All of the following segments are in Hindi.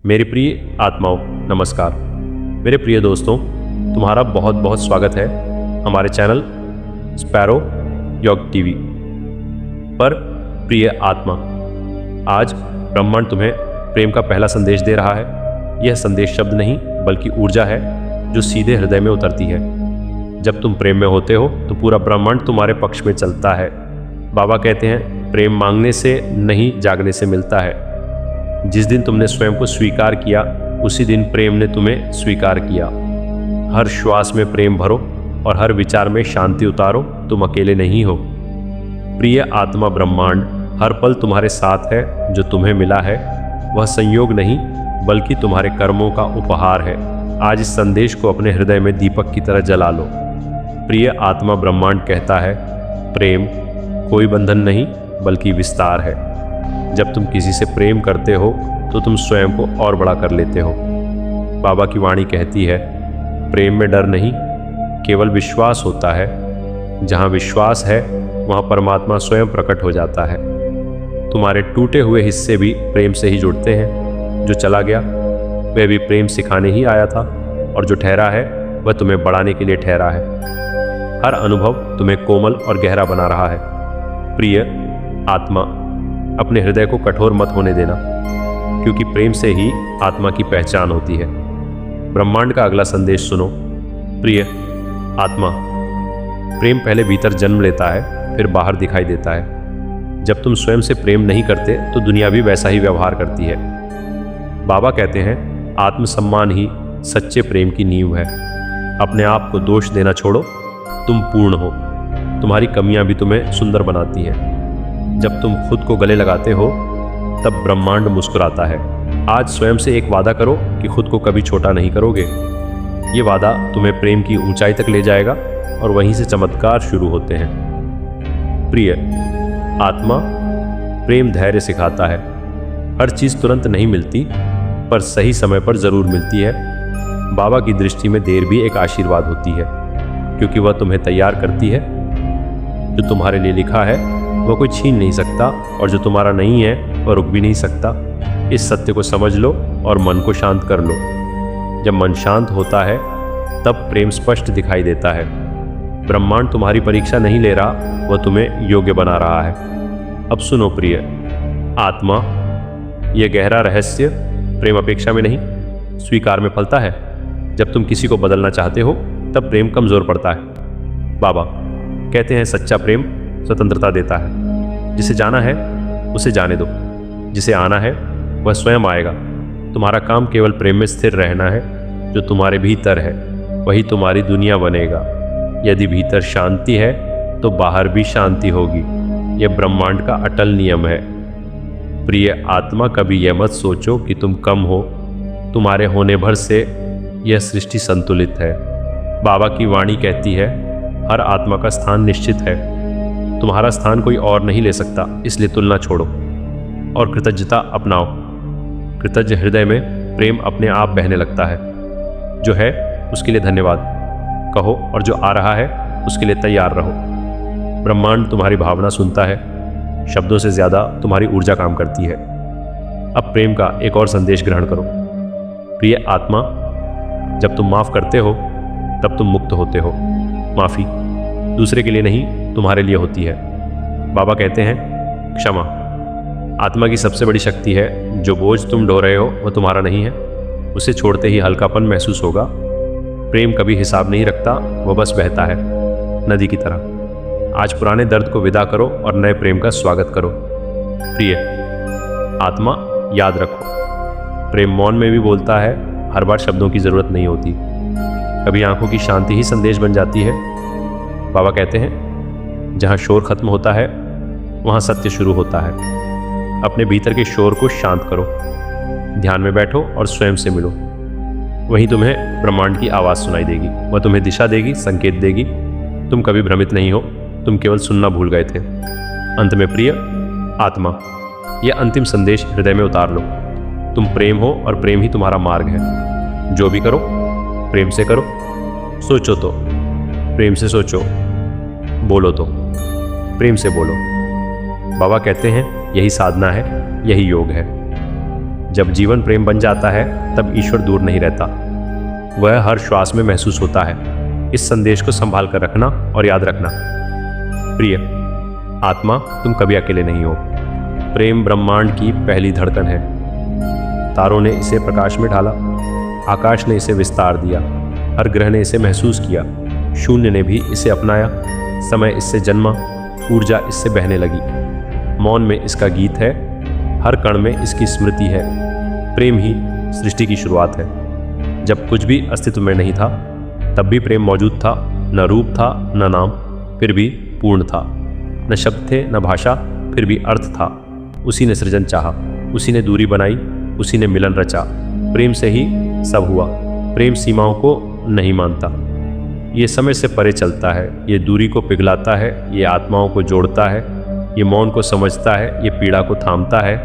मेरे प्रिय आत्माओं, नमस्कार। मेरे प्रिय दोस्तों, तुम्हारा बहुत बहुत स्वागत है हमारे चैनल स्पैरो योग टीवी पर। प्रिय आत्मा, आज ब्रह्मांड तुम्हें प्रेम का पहला संदेश दे रहा है। यह संदेश शब्द नहीं बल्कि ऊर्जा है जो सीधे हृदय में उतरती है। जब तुम प्रेम में होते हो तो पूरा ब्रह्मांड तुम्हारे पक्ष में चलता है। बाबा कहते हैं, प्रेम मांगने से नहीं, जागने से मिलता है। जिस दिन तुमने स्वयं को स्वीकार किया, उसी दिन प्रेम ने तुम्हें स्वीकार किया। हर श्वास में प्रेम भरो और हर विचार में शांति उतारो। तुम अकेले नहीं हो। प्रिय आत्मा, ब्रह्मांड हर पल तुम्हारे साथ है। जो तुम्हें मिला है वह संयोग नहीं बल्कि तुम्हारे कर्मों का उपहार है। आज इस संदेश को अपने हृदय में दीपक की तरह जला लो। प्रिय आत्मा, ब्रह्मांड कहता है, प्रेम कोई बंधन नहीं बल्कि विस्तार है। जब तुम किसी से प्रेम करते हो तो तुम स्वयं को और बड़ा कर लेते हो। बाबा की वाणी कहती है, प्रेम में डर नहीं, केवल विश्वास होता है। जहाँ विश्वास है वहाँ परमात्मा स्वयं प्रकट हो जाता है। तुम्हारे टूटे हुए हिस्से भी प्रेम से ही जुड़ते हैं। जो चला गया वह भी प्रेम सिखाने ही आया था, और जो ठहरा है वह तुम्हें बढ़ाने के लिए ठहरा है। हर अनुभव तुम्हें कोमल और गहरा बना रहा है। प्रिय आत्मा, अपने हृदय को कठोर मत होने देना, क्योंकि प्रेम से ही आत्मा की पहचान होती है। ब्रह्मांड का अगला संदेश सुनो। प्रिय आत्मा, प्रेम पहले भीतर जन्म लेता है, फिर बाहर दिखाई देता है। जब तुम स्वयं से प्रेम नहीं करते तो दुनिया भी वैसा ही व्यवहार करती है। बाबा कहते हैं, आत्मसम्मान ही सच्चे प्रेम की नींव है। अपने आप को दोष देना छोड़ो। तुम पूर्ण हो। तुम्हारी कमियां भी तुम्हें सुंदर बनाती हैं। जब तुम खुद को गले लगाते हो तब ब्रह्मांड मुस्कुराता है। आज स्वयं से एक वादा करो कि खुद को कभी छोटा नहीं करोगे। ये वादा तुम्हें प्रेम की ऊंचाई तक ले जाएगा और वहीं से चमत्कार शुरू होते हैं। प्रिय आत्मा, प्रेम धैर्य सिखाता है। हर चीज़ तुरंत नहीं मिलती, पर सही समय पर ज़रूर मिलती है। बाबा की दृष्टि में देर भी एक आशीर्वाद होती है, क्योंकि वह तुम्हें तैयार करती है। जो तुम्हारे लिए लिखा है वह कोई छीन नहीं सकता, और जो तुम्हारा नहीं है वह रुक भी नहीं सकता। इस सत्य को समझ लो और मन को शांत कर लो। जब मन शांत होता है तब प्रेम स्पष्ट दिखाई देता है। ब्रह्मांड तुम्हारी परीक्षा नहीं ले रहा, वह तुम्हें योग्य बना रहा है। अब सुनो प्रिय आत्मा, यह गहरा रहस्य प्रेम अपेक्षा में नहीं, स्वीकार में फलता है। जब तुम किसी को बदलना चाहते हो तब प्रेम कमजोर पड़ता है। बाबा कहते हैं, सच्चा प्रेम स्वतंत्रता देता है। जिसे जाना है उसे जाने दो, जिसे आना है वह स्वयं आएगा। तुम्हारा काम केवल प्रेम में स्थिर रहना है। जो तुम्हारे भीतर है वही तुम्हारी दुनिया बनेगा। यदि भीतर शांति है तो बाहर भी शांति होगी। यह ब्रह्मांड का अटल नियम है। प्रिय आत्मा, कभी यह मत सोचो कि तुम कम हो। तुम्हारे होने भर से यह सृष्टि संतुलित है। बाबा की वाणी कहती है, हर आत्मा का स्थान निश्चित है। तुम्हारा स्थान कोई और नहीं ले सकता, इसलिए तुलना छोड़ो और कृतज्ञता अपनाओ। कृतज्ञ हृदय में प्रेम अपने आप बहने लगता है। जो है उसके लिए धन्यवाद कहो, और जो आ रहा है उसके लिए तैयार रहो। ब्रह्मांड तुम्हारी भावना सुनता है। शब्दों से ज़्यादा तुम्हारी ऊर्जा काम करती है। अब प्रेम का एक और संदेश ग्रहण करो। प्रिय आत्मा, जब तुम माफ़ करते हो तब तुम मुक्त होते हो। माफ़ी दूसरे के लिए नहीं, तुम्हारे लिए होती है। बाबा कहते हैं, क्षमा आत्मा की सबसे बड़ी शक्ति है। जो बोझ तुम ढो रहे हो वह तुम्हारा नहीं है। उसे छोड़ते ही हल्कापन महसूस होगा। प्रेम कभी हिसाब नहीं रखता, वह बस बहता है, नदी की तरह। आज पुराने दर्द को विदा करो और नए प्रेम का स्वागत करो। प्रिय आत्मा, याद रखो, प्रेम मौन में भी बोलता है। हर बार शब्दों की ज़रूरत नहीं होती। कभी आंखों की शांति ही संदेश बन जाती है। बाबा कहते हैं, जहाँ शोर खत्म होता है वहाँ सत्य शुरू होता है। अपने भीतर के शोर को शांत करो। ध्यान में बैठो और स्वयं से मिलो। वहीं तुम्हें ब्रह्मांड की आवाज़ सुनाई देगी। वह तुम्हें दिशा देगी, संकेत देगी। तुम कभी भ्रमित नहीं हो, तुम केवल सुनना भूल गए थे। अंत में प्रिय आत्मा, यह अंतिम संदेश हृदय में उतार लो। तुम प्रेम हो और प्रेम ही तुम्हारा मार्ग है। जो भी करो प्रेम से करो। सोचो तो प्रेम से सोचो, बोलो तो प्रेम से बोलो। बाबा कहते हैं, यही साधना है, यही योग है। जब जीवन प्रेम बन जाता है तब ईश्वर दूर नहीं रहता, वह हर श्वास में महसूस होता है। इस संदेश को संभाल कर रखना और याद रखना। प्रिय आत्मा, तुम कभी अकेले नहीं हो। प्रेम ब्रह्मांड की पहली धड़कन है। तारों ने इसे प्रकाश में ढाला, आकाश ने इसे विस्तार दिया, हर ग्रह ने इसे महसूस किया, शून्य ने भी इसे अपनाया, समय इससे जन्मा, ऊर्जा इससे बहने लगी। मौन में इसका गीत है, हर कण में इसकी स्मृति है। प्रेम ही सृष्टि की शुरुआत है। जब कुछ भी अस्तित्व में नहीं था तब भी प्रेम मौजूद था। न रूप था न नाम, फिर भी पूर्ण था। न शब्द थे न भाषा, फिर भी अर्थ था। उसी ने सृजन चाहा, उसी ने दूरी बनाई, उसी ने मिलन रचा। प्रेम से ही सब हुआ। प्रेम सीमाओं को नहीं मानता, ये समय से परे चलता है, ये दूरी को पिघलाता है, ये आत्माओं को जोड़ता है, ये मौन को समझता है, ये पीड़ा को थामता है,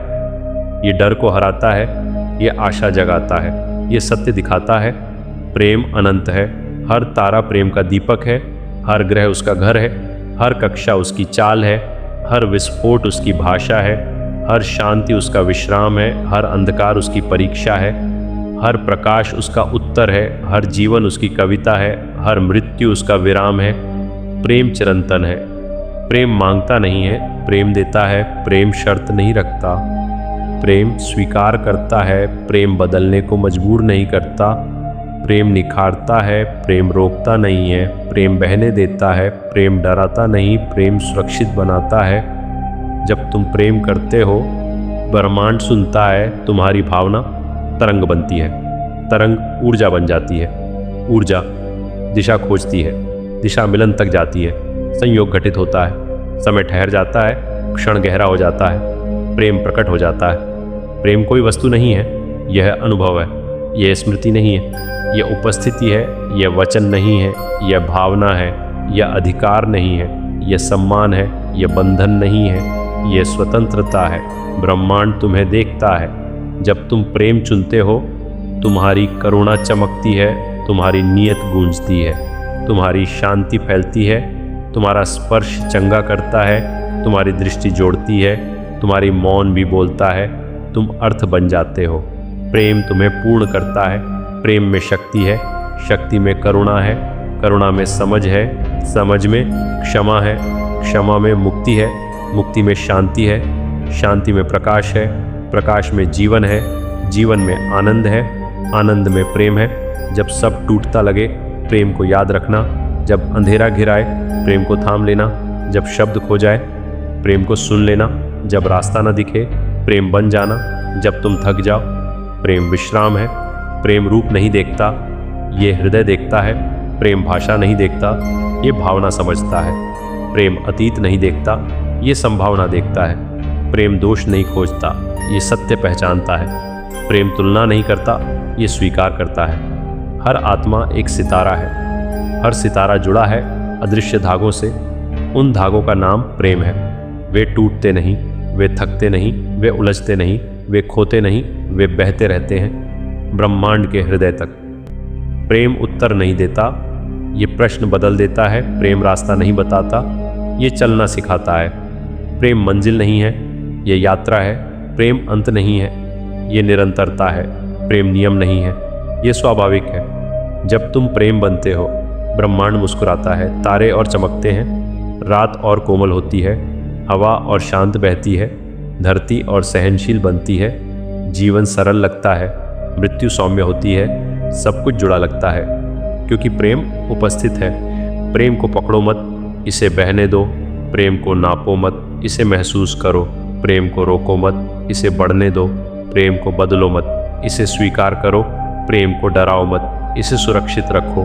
ये डर को हराता है, ये आशा जगाता है, ये सत्य दिखाता है। प्रेम अनंत है। हर तारा प्रेम का दीपक है, हर ग्रह उसका घर है, हर कक्षा उसकी चाल है, हर विस्फोट उसकी भाषा है, हर शांति उसका विश्राम है, हर अंधकार उसकी परीक्षा है, हर प्रकाश उसका उत्तर है, हर जीवन उसकी कविता है, हर मृत्यु उसका विराम है। प्रेम चिरंतन है। प्रेम मांगता नहीं है, प्रेम देता है। प्रेम शर्त नहीं रखता, प्रेम स्वीकार करता है। प्रेम बदलने को मजबूर नहीं करता, प्रेम निखारता है। प्रेम रोकता नहीं है, प्रेम बहने देता है। प्रेम डराता नहीं, प्रेम सुरक्षित बनाता है। जब तुम प्रेम करते हो, ब्रह्मांड सुनता है। तुम्हारी भावना तरंग बनती है, तरंग ऊर्जा बन जाती है, ऊर्जा दिशा खोजती है, दिशा मिलन तक जाती है, संयोग घटित होता है, समय ठहर जाता है, क्षण गहरा हो जाता है, प्रेम प्रकट हो जाता है। प्रेम कोई वस्तु नहीं है, यह अनुभव है, यह स्मृति नहीं है, यह उपस्थिति है, यह वचन नहीं है, यह भावना है, यह अधिकार नहीं है, यह सम्मान है, यह बंधन नहीं है, यह स्वतंत्रता है। ब्रह्मांड तुम्हें देखता है। जब तुम प्रेम चुनते हो, तुम्हारी करुणा चमकती है, तुम्हारी नीयत गूंजती है, तुम्हारी शांति फैलती है, तुम्हारा स्पर्श चंगा करता है, तुम्हारी दृष्टि जोड़ती है, तुम्हारी मौन भी बोलता है, तुम अर्थ बन जाते हो। प्रेम तुम्हें पूर्ण करता है। प्रेम में शक्ति है, शक्ति में करुणा है, करुणा में समझ है, समझ में क्षमा है, क्षमा में मुक्ति है, मुक्ति में शांति है, शांति में प्रकाश है, प्रकाश में जीवन है, जीवन में आनंद है, आनंद में प्रेम है। जब सब टूटता लगे, प्रेम को याद रखना। जब अंधेरा घिराए, प्रेम को थाम लेना। जब शब्द खो जाए, प्रेम को सुन लेना। जब रास्ता न दिखे, प्रेम बन जाना। जब तुम थक जाओ, प्रेम विश्राम है। प्रेम रूप नहीं देखता, ये हृदय देखता है। प्रेम भाषा नहीं देखता, ये भावना समझता है। प्रेम अतीत नहीं देखता, ये संभावना देखता है। प्रेम दोष नहीं खोजता, ये सत्य पहचानता है। प्रेम तुलना नहीं करता, ये स्वीकार करता है। हर आत्मा एक सितारा है, हर सितारा जुड़ा है अदृश्य धागों से। उन धागों का नाम प्रेम है। वे टूटते नहीं, वे थकते नहीं, वे उलझते नहीं, वे खोते नहीं, वे बहते रहते हैं ब्रह्मांड के हृदय तक। प्रेम उत्तर नहीं देता, ये प्रश्न बदल देता है। प्रेम रास्ता नहीं बताता, ये चलना सिखाता है। प्रेम मंजिल नहीं है, ये यात्रा है। प्रेम अंत नहीं है, ये निरंतरता है। प्रेम नियम नहीं है, ये स्वाभाविक है। जब तुम प्रेम बनते हो, ब्रह्मांड मुस्कुराता है, तारे और चमकते हैं, रात और कोमल होती है, हवा और शांत बहती है, धरती और सहनशील बनती है, जीवन सरल लगता है, मृत्यु सौम्य होती है, सब कुछ जुड़ा लगता है, क्योंकि प्रेम उपस्थित है। प्रेम को पकड़ो मत, इसे बहने दो। प्रेम को नापो मत, इसे महसूस करो। प्रेम को रोको मत, इसे बढ़ने दो। प्रेम को बदलो मत, इसे स्वीकार करो। प्रेम को डराओ मत, इसे सुरक्षित रखो।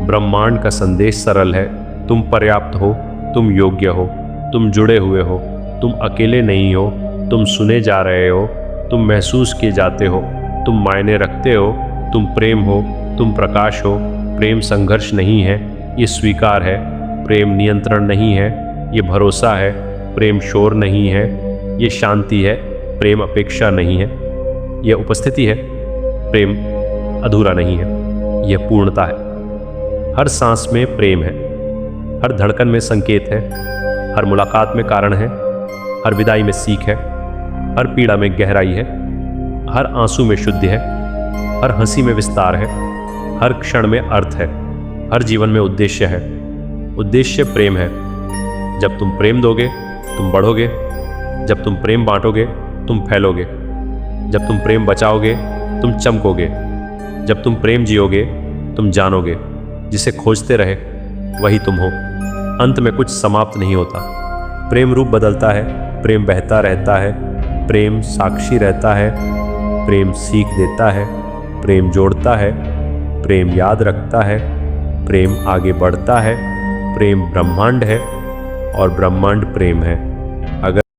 ब्रह्मांड का संदेश सरल है, तुम पर्याप्त हो, तुम योग्य हो, तुम जुड़े हुए हो, तुम अकेले नहीं हो, तुम सुने जा रहे हो, तुम महसूस किए जाते हो, तुम मायने रखते हो, तुम प्रेम हो, तुम प्रकाश हो। प्रेम संघर्ष नहीं है, ये स्वीकार है। प्रेम नियंत्रण नहीं है, ये भरोसा है। प्रेम शोर नहीं है, ये शांति है। प्रेम अपेक्षा नहीं है, यह उपस्थिति है। प्रेम अधूरा नहीं है, यह पूर्णता है। हर सांस में प्रेम है, हर धड़कन में संकेत है, हर मुलाकात में कारण है, हर विदाई में सीख है, हर पीड़ा में गहराई है, हर आंसू में शुद्धि है, हर हंसी में विस्तार है, हर क्षण में अर्थ है, हर जीवन में उद्देश्य है। उद्देश्य प्रेम है। जब तुम प्रेम दोगे तुम बढ़ोगे, जब तुम प्रेम बांटोगे तुम फैलोगे, जब तुम प्रेम बचाओगे तुम चमकोगे, जब तुम प्रेम जियोगे तुम जानोगे जिसे खोजते रहे वही तुम हो। अंत में कुछ समाप्त नहीं होता। प्रेम रूप बदलता है, प्रेम बहता रहता है, प्रेम साक्षी रहता है, प्रेम सीख देता है, प्रेम जोड़ता है, प्रेम याद रखता है, प्रेम आगे बढ़ता है, प्रेम ब्रह्मांड है और ब्रह्मांड प्रेम है।